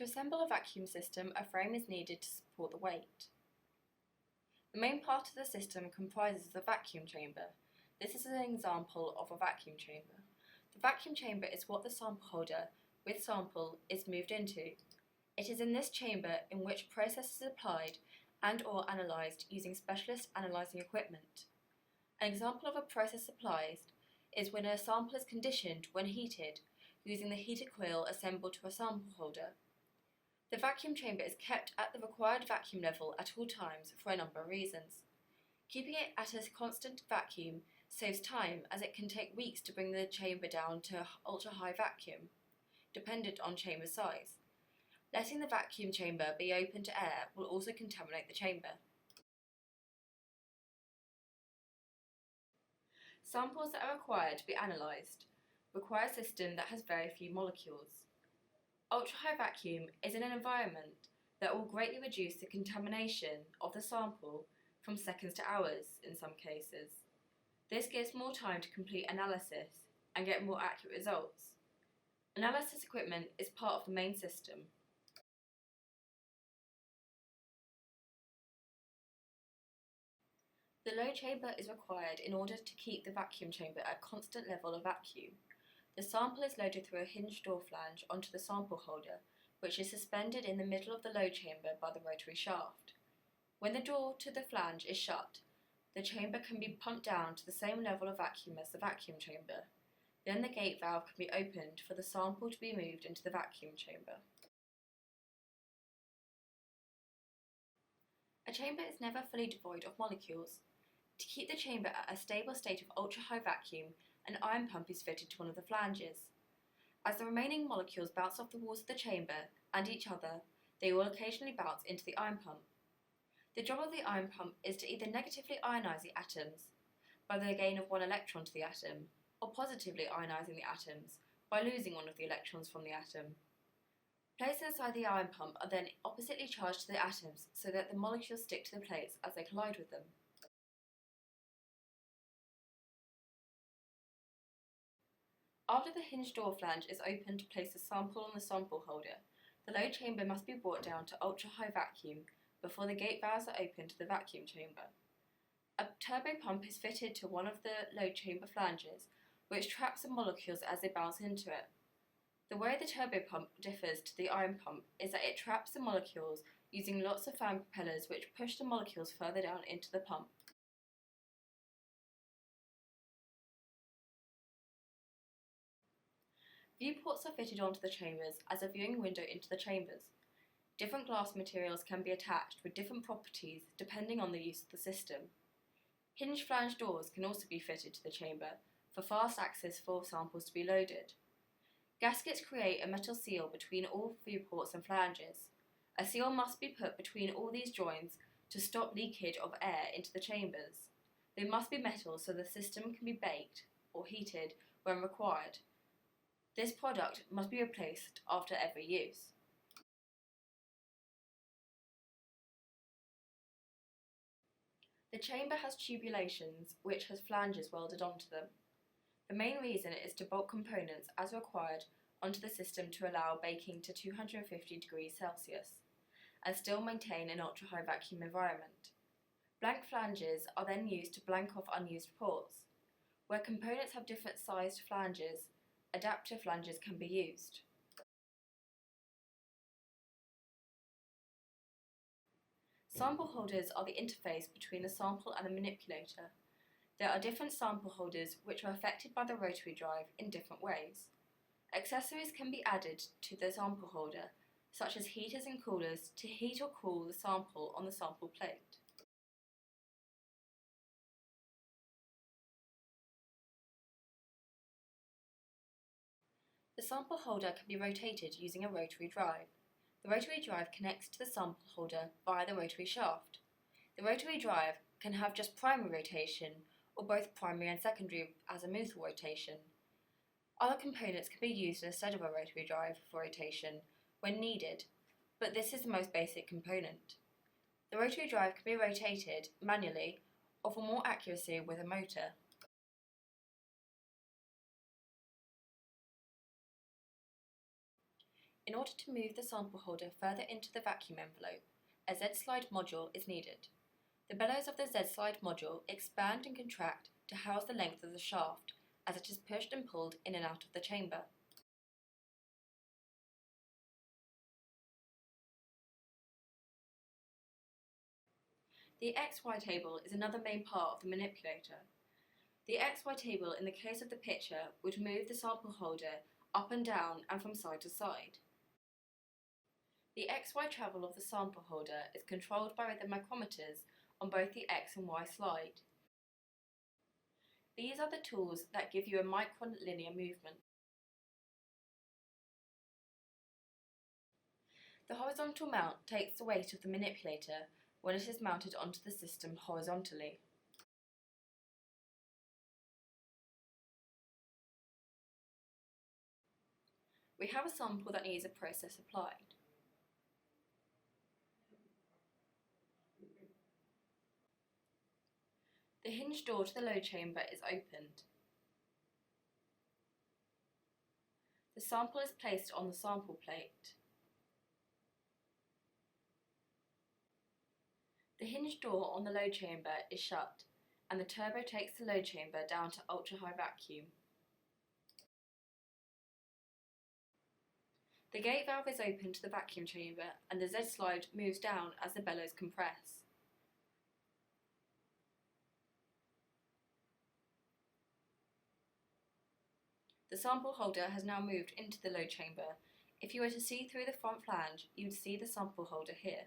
To assemble a vacuum system, a frame is needed to support the weight. The main part of the system comprises the vacuum chamber. This is an example of a vacuum chamber. The vacuum chamber is what the sample holder with sample is moved into. It is in this chamber in which process is applied and/or analysed using specialist analysing equipment. An example of a process applied is when a sample is conditioned when heated, using the heated coil assembled to a sample holder. The vacuum chamber is kept at the required vacuum level at all times for a number of reasons. Keeping it at a constant vacuum saves time, as it can take weeks to bring the chamber down to ultra-high vacuum, dependent on chamber size. Letting the vacuum chamber be open to air will also contaminate the chamber. Samples that are required to be analysed require a system that has very few molecules. Ultra-high vacuum is in an environment that will greatly reduce the contamination of the sample from seconds to hours in some cases. This gives more time to complete analysis and get more accurate results. Analysis equipment is part of the main system. The low chamber is required in order to keep the vacuum chamber at a constant level of vacuum. The sample is loaded through a hinged door flange onto the sample holder, which is suspended in the middle of the load chamber by the rotary shaft. When the door to the flange is shut, the chamber can be pumped down to the same level of vacuum as the vacuum chamber. Then the gate valve can be opened for the sample to be moved into the vacuum chamber. A chamber is never fully devoid of molecules. To keep the chamber at a stable state of ultra-high vacuum, an iron pump is fitted to one of the flanges. As the remaining molecules bounce off the walls of the chamber and each other, they will occasionally bounce into the iron pump. The job of the iron pump is to either negatively ionise the atoms by the gain of one electron to the atom, or positively ionising the atoms by losing one of the electrons from the atom. Plates inside the iron pump are then oppositely charged to the atoms so that the molecules stick to the plates as they collide with them. After the hinged door flange is opened to place the sample on the sample holder, the load chamber must be brought down to ultra-high vacuum before the gate valves are opened to the vacuum chamber. A turbo pump is fitted to one of the load chamber flanges, which traps the molecules as they bounce into it. The way the turbo pump differs to the iron pump is that it traps the molecules using lots of fan propellers which push the molecules further down into the pump. Viewports are fitted onto the chambers as a viewing window into the chambers. Different glass materials can be attached with different properties depending on the use of the system. Hinged flange doors can also be fitted to the chamber for fast access for samples to be loaded. Gaskets create a metal seal between all viewports and flanges. A seal must be put between all these joints to stop leakage of air into the chambers. They must be metal so the system can be baked or heated when required. This product must be replaced after every use. The chamber has tubulations which has flanges welded onto them. The main reason is to bolt components as required onto the system to allow baking to 250 degrees Celsius and still maintain an ultra-high vacuum environment. Blank flanges are then used to blank off unused ports. Where components have different sized flanges, adapter flanges can be used. Sample holders are the interface between the sample and the manipulator. There are different sample holders which are affected by the rotary drive in different ways. Accessories can be added to the sample holder, such as heaters and coolers, to heat or cool the sample on the sample plate. The sample holder can be rotated using a rotary drive. The rotary drive connects to the sample holder via the rotary shaft. The rotary drive can have just primary rotation or both primary and secondary as a mutual rotation. Other components can be used instead of a rotary drive for rotation when needed, but this is the most basic component. The rotary drive can be rotated manually or for more accuracy with a motor. In order to move the sample holder further into the vacuum envelope, a Z-slide module is needed. The bellows of the Z-slide module expand and contract to house the length of the shaft as it is pushed and pulled in and out of the chamber. The XY table is another main part of the manipulator. The XY table in the case of the picture would move the sample holder up and down and from side to side. The XY travel of the sample holder is controlled by the micrometers on both the X and Y slide. These are the tools that give you a micron linear movement. The horizontal mount takes the weight of the manipulator when it is mounted onto the system horizontally. We have a sample that needs a process applied. The hinge door to the load chamber is opened. The sample is placed on the sample plate. The hinge door on the load chamber is shut, and the turbo takes the load chamber down to ultra-high vacuum. The gate valve is opened to the vacuum chamber, and the Z-slide moves down as the bellows compress. The sample holder has now moved into the load chamber. If you were to see through the front flange, you would see the sample holder here.